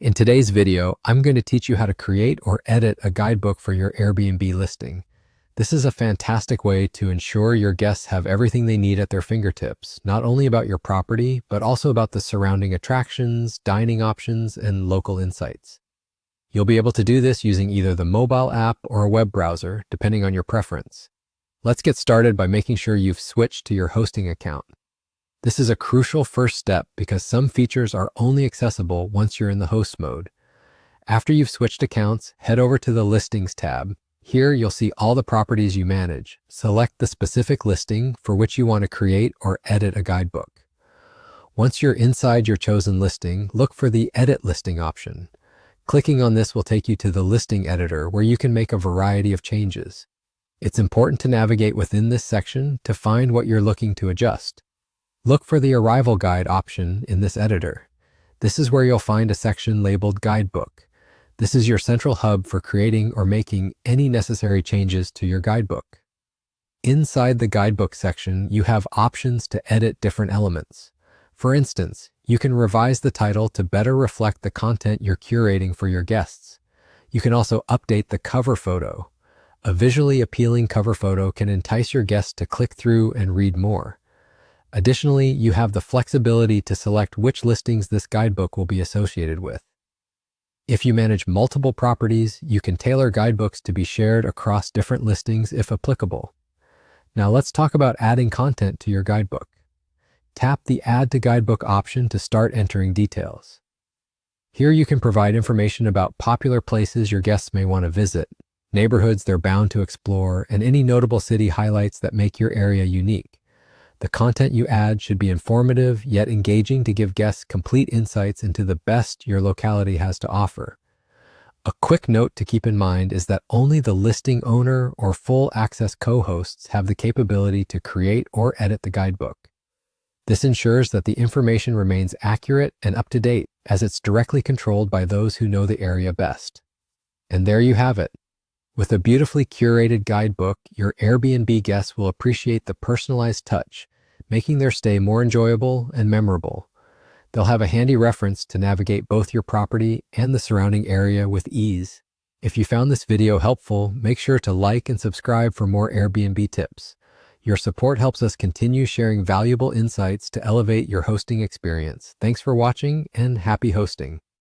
In today's video, I'm going to teach you how to create or edit a guidebook for your Airbnb listing. This is a fantastic way to ensure your guests have everything they need at their fingertips, not only about your property, but also about the surrounding attractions, dining options, and local insights. You'll be able to do this using either the mobile app or a web browser, depending on your preference. Let's get started by making sure you've switched to your hosting account. This is a crucial first step because some features are only accessible once you're in the host mode. After you've switched accounts, head over to the Listings tab. Here you'll see all the properties you manage. Select the specific listing for which you want to create or edit a guidebook. Once you're inside your chosen listing, look for the Edit Listing option. Clicking on this will take you to the listing editor where you can make a variety of changes. It's important to navigate within this section to find what you're looking to adjust. Look for the Arrival Guide option in this editor. This is where you'll find a section labeled Guidebook. This is your central hub for creating or making any necessary changes to your guidebook. Inside the Guidebook section, you have options to edit different elements. For instance, you can revise the title to better reflect the content you're curating for your guests. You can also update the cover photo. A visually appealing cover photo can entice your guests to click through and read more. Additionally, you have the flexibility to select which listings this guidebook will be associated with. If you manage multiple properties, you can tailor guidebooks to be shared across different listings if applicable. Now let's talk about adding content to your guidebook. Tap the Add to Guidebook option to start entering details. Here you can provide information about popular places your guests may want to visit, neighborhoods they're bound to explore, and any notable city highlights that make your area unique. The content you add should be informative yet engaging to give guests complete insights into the best your locality has to offer. A quick note to keep in mind is that only the listing owner or full access co-hosts have the capability to create or edit the guidebook. This ensures that the information remains accurate and up to date, as it's directly controlled by those who know the area best. And there you have it. With a beautifully curated guidebook, your Airbnb guests will appreciate the personalized touch, making their stay more enjoyable and memorable. They'll have a handy reference to navigate both your property and the surrounding area with ease. If you found this video helpful, make sure to like and subscribe for more Airbnb tips. Your support helps us continue sharing valuable insights to elevate your hosting experience. Thanks for watching and happy hosting.